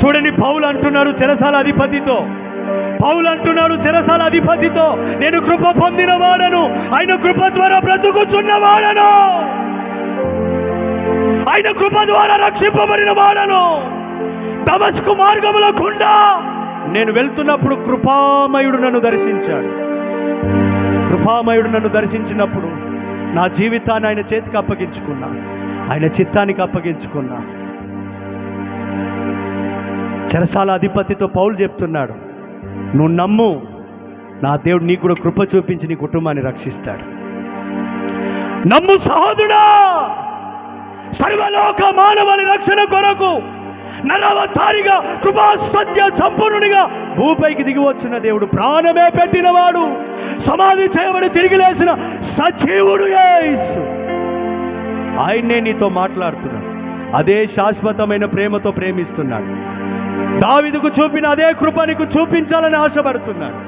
చూడండి, పౌలు అంటున్నాడు చెరసాల అధిపతితో, నేను కృప పొందిన వాడను, ఆయన కృప ద్వారా బ్రతుకుచున్నవాడను, ఆయన కృప ద్వారా రక్షింపబడిన వాడను. దమస్కు మార్గములో గుండా నేను వెళ్తున్నప్పుడు కృపామయుడు నన్ను దర్శించినప్పుడు నా జీవితాన్ని ఆయన చేతికి అప్పగించుకున్నా, ఆయన చిత్తానికి అప్పగించుకున్నా. చెరసాల అధిపతితో పౌలు చెప్తున్నాడు, నువ్వు నమ్ము, నా దేవుడు నీకు కూడా కృప చూపించి నీ కుటుంబాన్ని రక్షిస్తాడు. నమ్ము సహోదరుడా, సర్వలోక మానవాళి రక్షణ కొరకు నరవతారిగా కృపా సత్య సంపూర్ణునిగా భూపైకి దిగి వచ్చిన దేవుడు, ప్రాణమే పెట్టినవాడు, సమాధి చేయబడి తిరిగి లేచిన సజీవుడు యేసు, ఆయన్నే నీతో మాట్లాడుతున్నాడు. అదే శాశ్వతమైన ప్రేమతో ప్రేమిస్తున్నాడు. దావీదుకు చూపిన అదే కృప నీకు చూపించాలని ఆశపడుతున్నాడు.